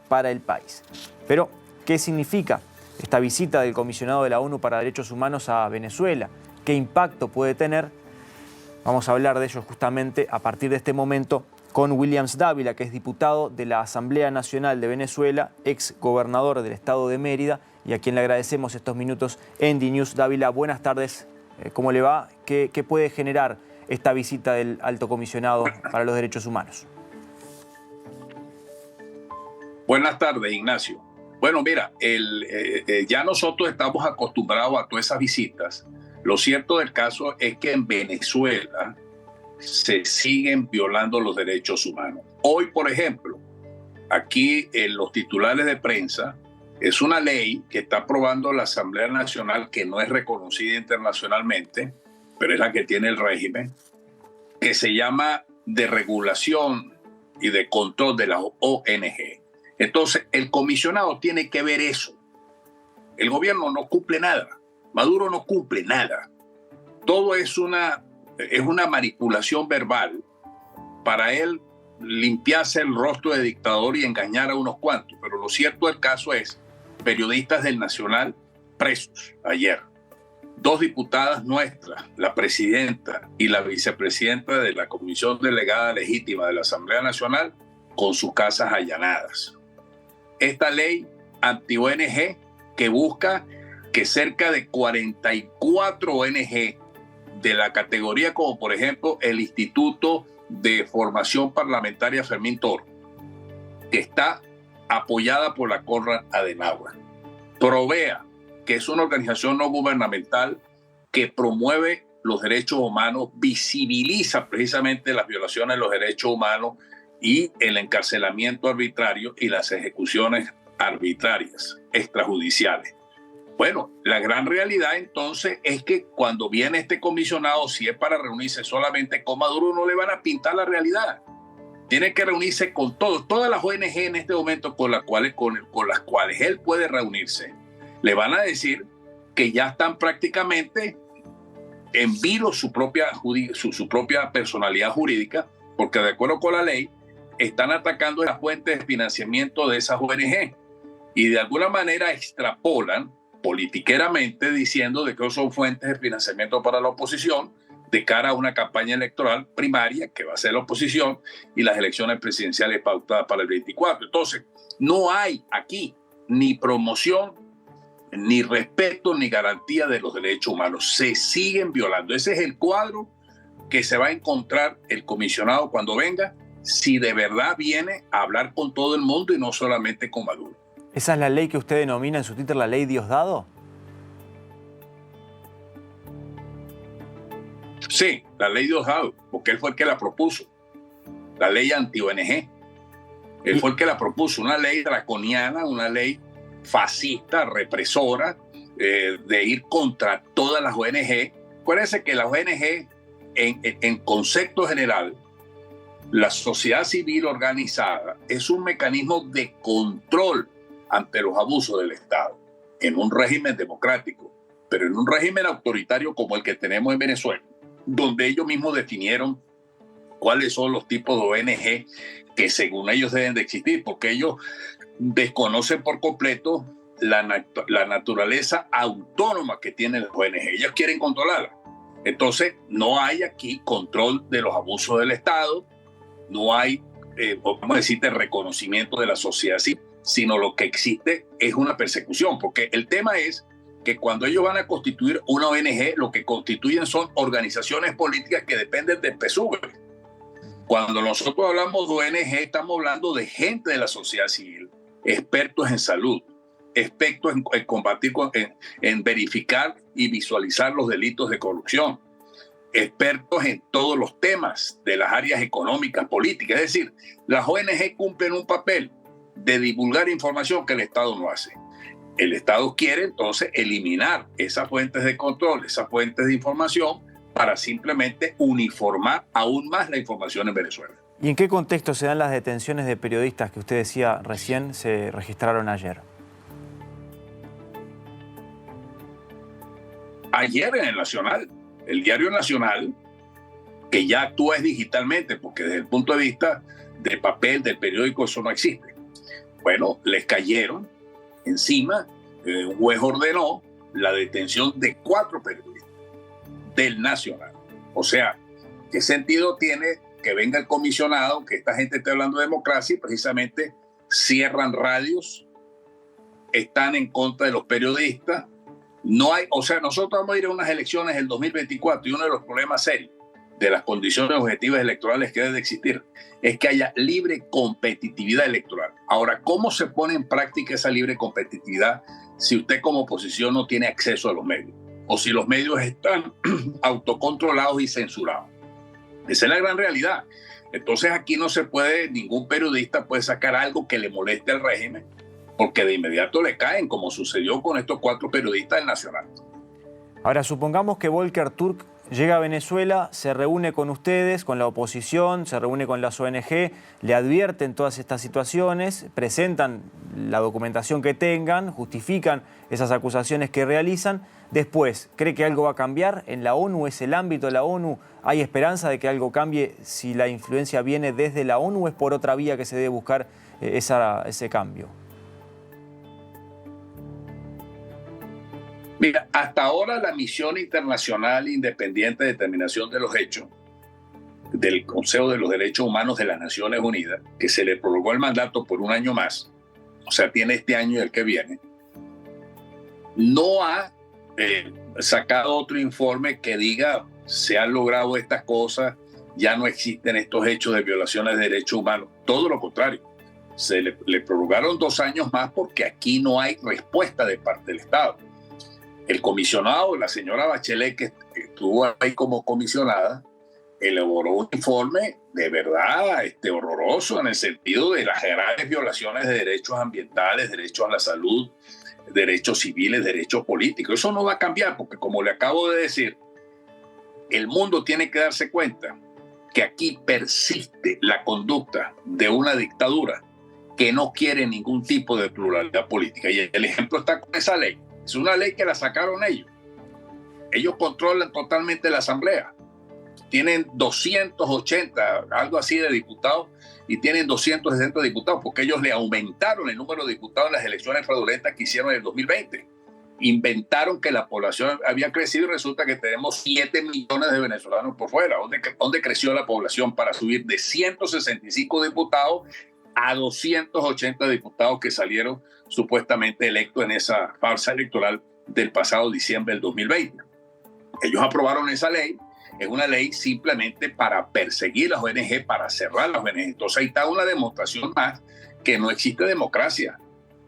para el país. Pero, ¿qué significa esta visita del comisionado de la ONU para Derechos Humanos a Venezuela? ¿Qué impacto puede tener? Vamos a hablar de ello justamente a partir de este momento con Williams Dávila, que es diputado de la Asamblea Nacional de Venezuela, ex gobernador del estado de Mérida, y a quien le agradecemos estos minutos en DNews. Dávila, buenas tardes. ¿Cómo le va? ¿Qué puede generar esta visita del alto comisionado para los derechos humanos? Buenas tardes, Ignacio. Bueno, mira, ya nosotros estamos acostumbrados a todas esas visitas. Lo cierto del caso es que en Venezuela se siguen violando los derechos humanos. Hoy, por ejemplo, aquí en los titulares de prensa, es una ley que está aprobando la Asamblea Nacional, que no es reconocida internacionalmente, pero es la que tiene el régimen, que se llama de regulación y de control de las ONG. Entonces, el comisionado tiene que ver eso. El gobierno no cumple nada. Maduro no cumple nada. Todo es una manipulación verbal para él limpiarse el rostro de dictador y engañar a unos cuantos. Pero lo cierto del caso es, periodistas del Nacional presos ayer. 2 diputadas nuestras, la presidenta y la vicepresidenta de la Comisión Delegada Legítima de la Asamblea Nacional, con sus casas allanadas. Esta ley anti-ONG que busca que cerca de 44 ONG de la categoría, como por ejemplo el Instituto de Formación Parlamentaria Fermín Toro, que está apoyada por la Konrad Adenauer, Provea, que es una organización no gubernamental que promueve los derechos humanos, visibiliza precisamente las violaciones de los derechos humanos y el encarcelamiento arbitrario y las ejecuciones arbitrarias, extrajudiciales. Bueno, la gran realidad entonces es que cuando viene este comisionado, si es para reunirse solamente con Maduro, no le van a pintar la realidad. Tiene que reunirse con todas las ONG en este momento con las cuales él puede reunirse. Le van a decir que ya están prácticamente en vilo su propia personalidad jurídica, porque de acuerdo con la ley, están atacando las fuentes de financiamiento de esas ONG y de alguna manera extrapolan politiqueramente diciendo de que son fuentes de financiamiento para la oposición de cara a una campaña electoral primaria que va a ser la oposición y las elecciones presidenciales pautadas para el 24. Entonces, no hay aquí ni promoción, ni respeto, ni garantía de los derechos humanos. Se siguen violando. Ese es el cuadro que se va a encontrar el comisionado cuando venga, si de verdad viene a hablar con todo el mundo y no solamente con Maduro. ¿Esa es la ley que usted denomina en su Twitter la ley Diosdado? Sí, la ley Diosdado, porque él fue el que la propuso. La ley anti-ONG. Él fue el que la propuso, una ley draconiana, una ley fascista, represora, de ir contra todas las ONG. Acuérdense que las ONG, en concepto general, la sociedad civil organizada es un mecanismo de control ante los abusos del Estado, en un régimen democrático, pero en un régimen autoritario como el que tenemos en Venezuela, donde ellos mismos definieron cuáles son los tipos de ONG que según ellos deben de existir, porque ellos desconocen por completo la naturaleza autónoma que tienen las ONG. Ellos quieren controlarla. Entonces, no hay aquí control de los abusos del Estado, no hay, vamos a decirte, reconocimiento de la sociedad civil, sino lo que existe es una persecución, porque el tema es que cuando ellos van a constituir una ONG, lo que constituyen son organizaciones políticas que dependen del PSUV. Cuando nosotros hablamos de ONG, estamos hablando de gente de la sociedad civil, expertos en salud, expertos en combatir, en verificar y visualizar los delitos de corrupción, expertos en todos los temas de las áreas económicas, políticas. Es decir, las ONG cumplen un papel de divulgar información que el Estado no hace. El Estado quiere entonces eliminar esas fuentes de control, esas fuentes de información, para simplemente uniformar aún más la información en Venezuela. ¿Y en qué contexto se dan las detenciones de periodistas que usted decía recién se registraron ayer? Ayer en el Nacional, el diario Nacional, que ya actúa digitalmente, porque desde el punto de vista del papel, del periódico, eso no existe. Bueno, les cayeron encima. Un juez ordenó la detención de 4 periodistas del Nacional. O sea, ¿qué sentido tiene que venga el comisionado, que esta gente esté hablando de democracia y precisamente cierran radios, están en contra de los periodistas? No hay, o sea, nosotros vamos a ir a unas elecciones en el 2024 y uno de los problemas serios de las condiciones objetivas electorales que debe de existir es que haya libre competitividad electoral. Ahora, ¿cómo se pone en práctica esa libre competitividad si usted como oposición no tiene acceso a los medios? O si los medios están autocontrolados y censurados. Esa es la gran realidad. Entonces aquí no se puede, ningún periodista puede sacar algo que le moleste al régimen, porque de inmediato le caen, como sucedió con estos 4 periodistas del Nacional. Ahora, supongamos que Volker Turk llega a Venezuela, se reúne con ustedes, con la oposición, se reúne con las ONG, le advierten todas estas situaciones, presentan la documentación que tengan, justifican esas acusaciones que realizan. Después, ¿cree que algo va a cambiar en la ONU? ¿Es el ámbito de la ONU? ¿Hay esperanza de que algo cambie si la influencia viene desde la ONU o es por otra vía que se debe buscar ese cambio? Mira, hasta ahora la Misión Internacional Independiente de Determinación de los Hechos del Consejo de los Derechos Humanos de las Naciones Unidas, que se le prorrogó el mandato por un año más, o sea, tiene este año y el que viene, no ha sacado otro informe que diga se han logrado estas cosas, ya no existen estos hechos de violaciones de derechos humanos. Todo lo contrario, se le prorrogaron 2 años más porque aquí no hay respuesta de parte del Estado. El comisionado, la señora Bachelet, que estuvo ahí como comisionada, elaboró un informe de verdad horroroso en el sentido de las graves violaciones de derechos ambientales, derechos a la salud, derechos civiles, derechos políticos. Eso no va a cambiar porque, como le acabo de decir, el mundo tiene que darse cuenta que aquí persiste la conducta de una dictadura que no quiere ningún tipo de pluralidad política. Y el ejemplo está con esa ley. Es una ley que la sacaron ellos. Ellos controlan totalmente la Asamblea. Tienen 280, algo así de diputados, y tienen 260 diputados, porque ellos le aumentaron el número de diputados en las elecciones fraudulentas que hicieron en el 2020. Inventaron que la población había crecido y resulta que tenemos 7 millones de venezolanos por fuera. ¿Dónde creció la población para subir de 165 diputados a 280 diputados que salieron supuestamente electos en esa farsa electoral del pasado diciembre del 2020? Ellos aprobaron esa ley. Es una ley simplemente para perseguir las ONG, para cerrar las ONG. Entonces ahí está una demostración más que no existe democracia,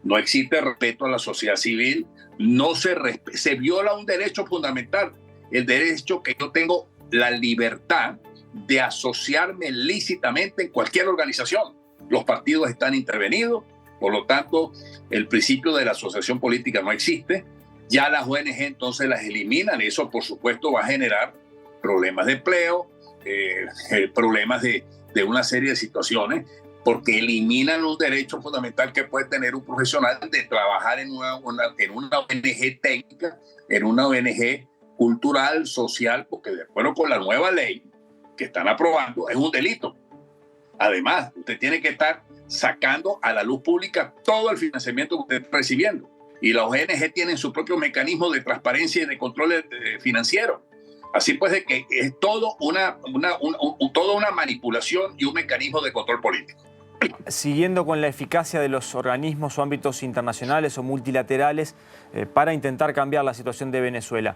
no existe respeto a la sociedad civil, no se viola un derecho fundamental, el derecho que yo tengo la libertad de asociarme lícitamente en cualquier organización. Los partidos están intervenidos, por lo tanto el principio de la asociación política no existe. Ya las ONG entonces las eliminan. Eso por supuesto va a generar problemas de empleo, problemas de una serie de situaciones, porque eliminan un derecho fundamental que puede tener un profesional de trabajar en una ONG técnica, en una ONG cultural, social, porque de acuerdo con la nueva ley que están aprobando es un delito. Además, usted tiene que estar sacando a la luz pública todo el financiamiento que usted está recibiendo. Y las ONG tienen su propio mecanismo de transparencia y de control financiero. Así pues, de que es todo toda una manipulación y un mecanismo de control político. Siguiendo con la eficacia de los organismos o ámbitos internacionales o multilaterales para intentar cambiar la situación de Venezuela,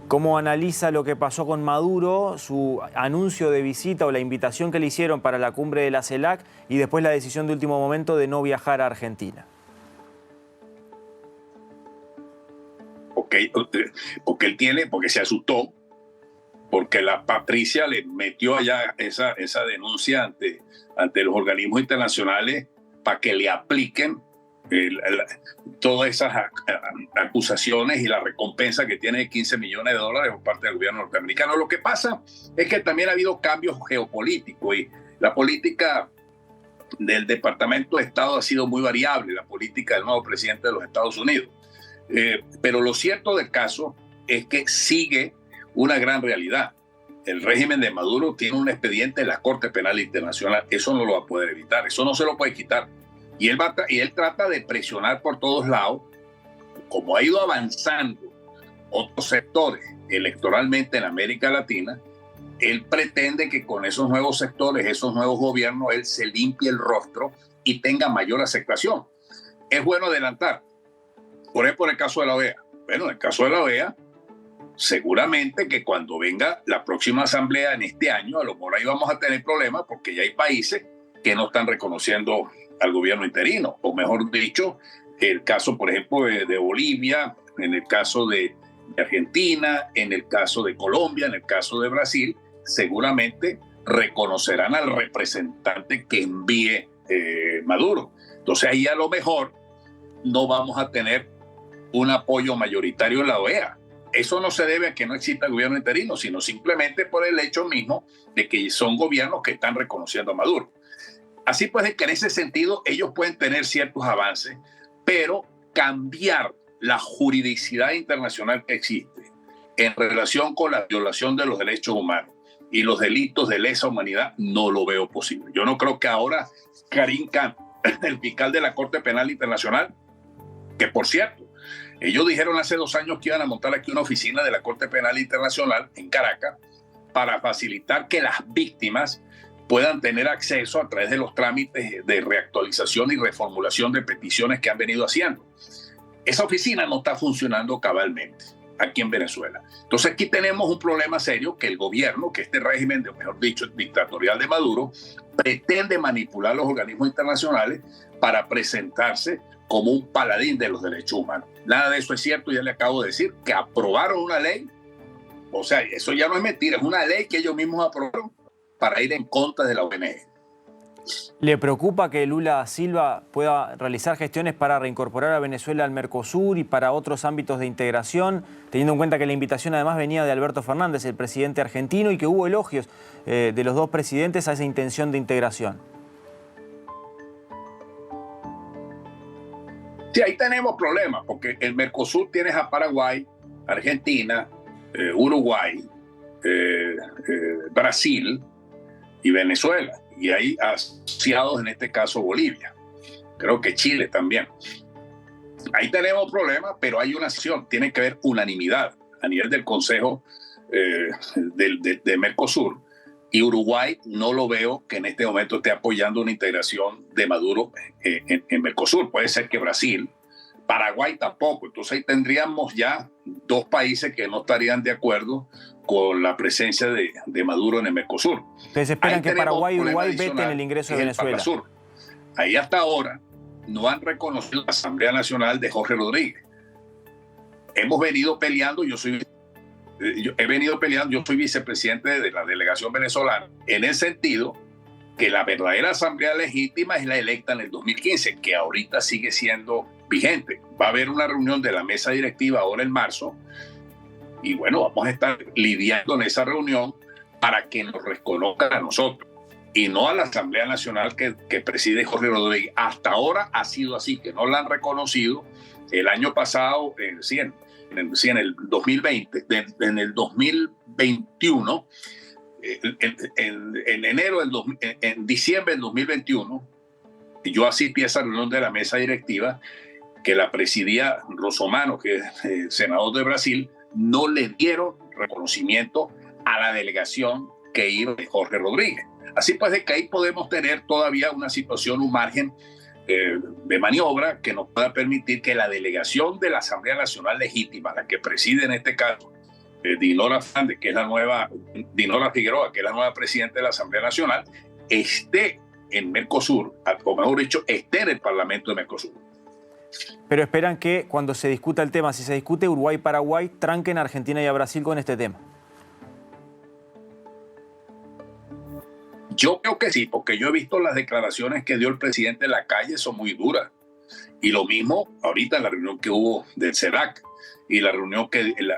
¿cómo analiza lo que pasó con Maduro, su anuncio de visita o la invitación que le hicieron para la cumbre de la CELAC y después la decisión de último momento de no viajar a Argentina? Porque se asustó, porque la Patricia le metió allá esa denuncia ante los organismos internacionales para que le apliquen todas esas acusaciones y la recompensa que tiene de $15 millones por parte del gobierno norteamericano. Lo que pasa es que también ha habido cambios geopolíticos y la política del Departamento de Estado ha sido muy variable, la política del nuevo presidente de los Estados Unidos. Pero lo cierto del caso es que sigue una gran realidad. El régimen de Maduro tiene un expediente en la Corte Penal Internacional. Eso no lo va a poder evitar, eso no se lo puede quitar. Y él trata de presionar por todos lados, como ha ido avanzando otros sectores electoralmente en América Latina. Él pretende que con esos nuevos sectores, esos nuevos gobiernos, él se limpie el rostro y tenga mayor aceptación. Es bueno adelantar, por ejemplo, en el caso de la OEA. Bueno, en el caso de la OEA, seguramente que cuando venga la próxima asamblea en este año, a lo mejor ahí vamos a tener problemas porque ya hay países que no están reconociendo al gobierno interino, o mejor dicho, el caso, por ejemplo, de Bolivia, en el caso de Argentina, en el caso de Colombia, en el caso de Brasil, seguramente reconocerán al representante que envíe Maduro. Entonces ahí a lo mejor no vamos a tener un apoyo mayoritario en la OEA. Eso no se debe a que no exista gobierno interino, sino simplemente por el hecho mismo de que son gobiernos que están reconociendo a Maduro. Así pues, de que en ese sentido ellos pueden tener ciertos avances, pero cambiar la juridicidad internacional que existe en relación con la violación de los derechos humanos y los delitos de lesa humanidad, no lo veo posible. Yo no creo que ahora Karim Khan, el fiscal de la Corte Penal Internacional, que por cierto, ellos dijeron hace 2 años que iban a montar aquí una oficina de la Corte Penal Internacional en Caracas para facilitar que las víctimas puedan tener acceso a través de los trámites de reactualización y reformulación de peticiones que han venido haciendo. Esa oficina no está funcionando cabalmente aquí en Venezuela. Entonces aquí tenemos un problema serio que el gobierno, que este régimen, mejor dicho, dictatorial de Maduro, pretende manipular los organismos internacionales para presentarse como un paladín de los derechos humanos. Nada de eso es cierto, ya le acabo de decir, que aprobaron una ley, o sea, eso ya no es mentira, es una ley que ellos mismos aprobaron para ir en contra de la ONG. ¿Le preocupa que Lula da Silva pueda realizar gestiones para reincorporar a Venezuela al Mercosur y para otros ámbitos de integración, teniendo en cuenta que la invitación además venía de Alberto Fernández, el presidente argentino, y que hubo elogios de los dos presidentes a esa intención de integración? Sí, ahí tenemos problemas, porque el Mercosur tienes a Paraguay, Argentina, Uruguay, Brasil y Venezuela. Y hay asociados, en este caso Bolivia. Creo que Chile también. Ahí tenemos problemas, pero hay una acción. Tiene que haber unanimidad a nivel del Consejo de Mercosur. Y Uruguay no lo veo que en este momento esté apoyando una integración de Maduro en Mercosur. Puede ser que Brasil, Paraguay tampoco. Entonces ahí tendríamos ya 2 países que no estarían de acuerdo con la presencia de Maduro en el Mercosur. Ustedes esperan que Paraguay y Uruguay veten el ingreso de Venezuela. Ahí hasta ahora no han reconocido la Asamblea Nacional de Jorge Rodríguez. Hemos venido peleando, yo soy vicepresidente de la delegación venezolana, en el sentido que la verdadera asamblea legítima es la electa en el 2015, que ahorita sigue siendo vigente. Va a haber una reunión de la mesa directiva ahora en marzo, y bueno, vamos a estar lidiando en esa reunión para que nos reconozcan a nosotros y no a la Asamblea Nacional que preside Jorge Rodríguez. Hasta ahora ha sido así, que no la han reconocido. El año pasado, en el 2020, en el 2021, en diciembre del 2021, yo asistí a esa reunión de la mesa directiva que la presidía Rosomano, que es senador de Brasil. No le dieron reconocimiento a la delegación que iba de Jorge Rodríguez. Así pues, de que ahí podemos tener todavía una situación, un margen de maniobra que nos pueda permitir que la delegación de la Asamblea Nacional Legítima, la que preside en este caso Dinora Figueroa, que es la nueva presidenta de la Asamblea Nacional, esté en Mercosur, o mejor dicho, esté en el Parlamento de Mercosur. Pero esperan que cuando se discuta el tema, si se discute Uruguay y Paraguay, tranquen a Argentina y a Brasil con este tema. Yo creo que sí, porque yo he visto las declaraciones que dio el presidente en la calle, son muy duras. Y lo mismo ahorita en la reunión que hubo del CELAC y la reunión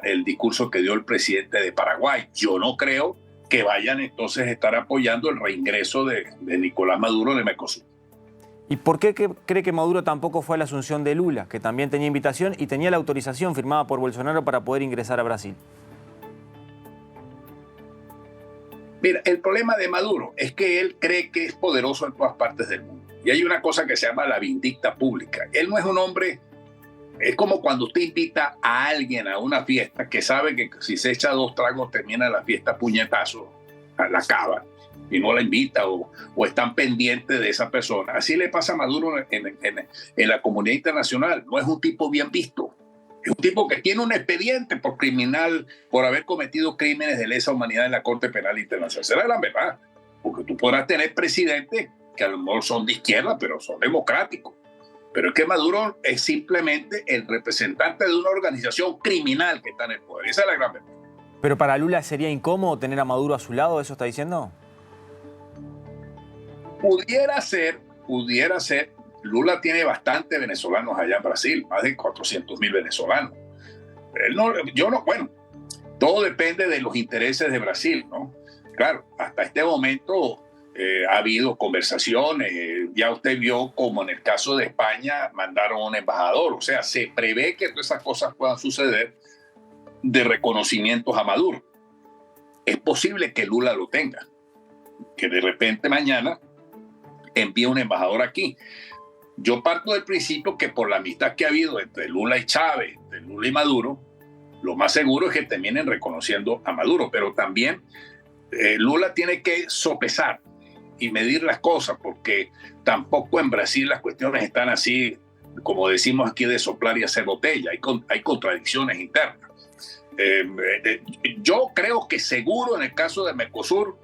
el discurso que dio el presidente de Paraguay. Yo no creo que vayan entonces a estar apoyando el reingreso de Nicolás Maduro en el Mercosur. ¿Y por qué cree que Maduro tampoco fue a la asunción de Lula, que también tenía invitación y tenía la autorización firmada por Bolsonaro para poder ingresar a Brasil? Mira, el problema de Maduro es que él cree que es poderoso en todas partes del mundo. Y hay una cosa que se llama la vindicta pública. Él no es un hombre, es como cuando usted invita a alguien a una fiesta que sabe que si se echa 2 tragos termina la fiesta a puñetazo, la acaba, y no la invita o están pendientes de esa persona. Así le pasa a Maduro en la comunidad internacional. No es un tipo bien visto. Es un tipo que tiene un expediente por criminal, por haber cometido crímenes de lesa humanidad en la Corte Penal Internacional. Esa es la verdad. Porque tú podrás tener presidentes que a lo mejor son de izquierda, pero son democráticos. Pero es que Maduro es simplemente el representante de una organización criminal que está en el poder. Esa es la gran verdad. Pero para Lula sería incómodo tener a Maduro a su lado, ¿eso está diciendo? Pudiera ser. Lula tiene bastantes venezolanos allá en Brasil, más de 400.000 venezolanos. Bueno, todo depende de los intereses de Brasil, ¿no? Claro, hasta este momento ha habido conversaciones, ya usted vio como en el caso de España mandaron un embajador, o sea, se prevé que todas esas cosas puedan suceder de reconocimientos a Maduro. Es posible que Lula lo tenga, que de repente mañana envíe un embajador aquí. Yo parto del principio que por la amistad que ha habido entre Lula y Chávez, entre Lula y Maduro, lo más seguro es que terminen reconociendo a Maduro, pero también Lula tiene que sopesar y medir las cosas, porque tampoco en Brasil las cuestiones están así, como decimos aquí, de soplar y hacer botella. Hay contradicciones internas. Yo creo que seguro en el caso de Mercosur,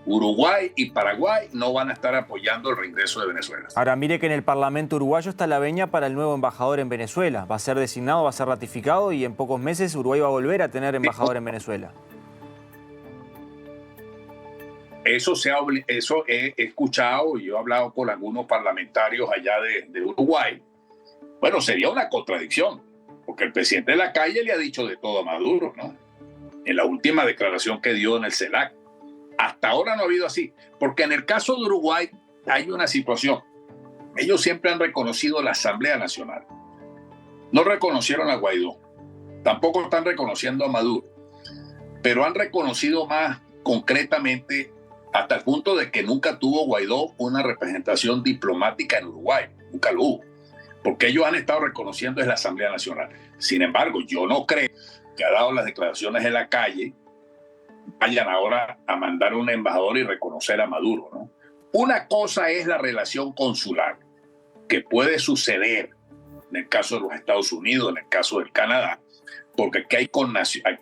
Uruguay y Paraguay no van a estar apoyando el reingreso de Venezuela. Ahora, mire que en el Parlamento uruguayo está la veña para el nuevo embajador en Venezuela. Va a ser designado, va a ser ratificado y en pocos meses Uruguay va a volver a tener embajador en Venezuela. Eso he escuchado y yo he hablado con algunos parlamentarios allá de Uruguay. Bueno, sería una contradicción, porque el presidente de la calle le ha dicho de todo a Maduro, ¿no? En la última declaración que dio en el CELAC. Hasta ahora no ha habido así, porque en el caso de Uruguay hay una situación. Ellos siempre han reconocido la Asamblea Nacional. No reconocieron a Guaidó, tampoco están reconociendo a Maduro, pero han reconocido más concretamente hasta el punto de que nunca tuvo Guaidó una representación diplomática en Uruguay, nunca lo hubo, porque ellos han estado reconociendo es la Asamblea Nacional. Sin embargo, yo no creo que ha dado las declaraciones en la calle vayan ahora a mandar un embajador y reconocer a Maduro, ¿no? Una cosa es la relación consular, que puede suceder en el caso de los Estados Unidos, en el caso del Canadá, porque aquí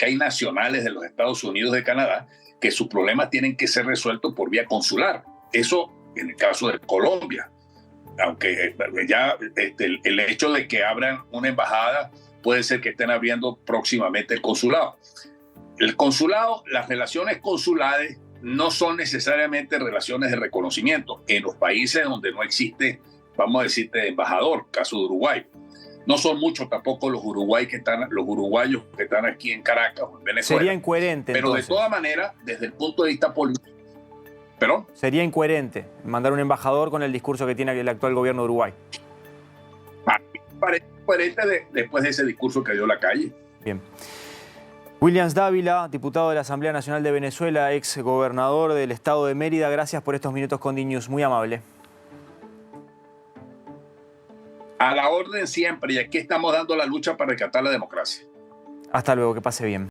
hay nacionales de los Estados Unidos y de Canadá que sus problemas tienen que ser resueltos por vía consular. Eso en el caso de Colombia, aunque ya el hecho de que abran una embajada puede ser que estén abriendo próximamente el consulado. El consulado, las relaciones consulares no son necesariamente relaciones de reconocimiento. En los países donde no existe, vamos a decirte, embajador, caso de Uruguay. No son muchos tampoco los uruguayos que están aquí en Caracas o en Venezuela. Sería incoherente, pero entonces. De todas maneras, desde el punto de vista político. ¿Perdón? Sería incoherente mandar un embajador con el discurso que tiene el actual gobierno de Uruguay. Parece incoherente después de ese discurso que dio la calle. Bien. Williams Dávila, diputado de la Asamblea Nacional de Venezuela, ex gobernador del estado de Mérida, gracias por estos minutos con DNews, muy amable. A la orden siempre, y aquí estamos dando la lucha para rescatar la democracia. Hasta luego, que pase bien.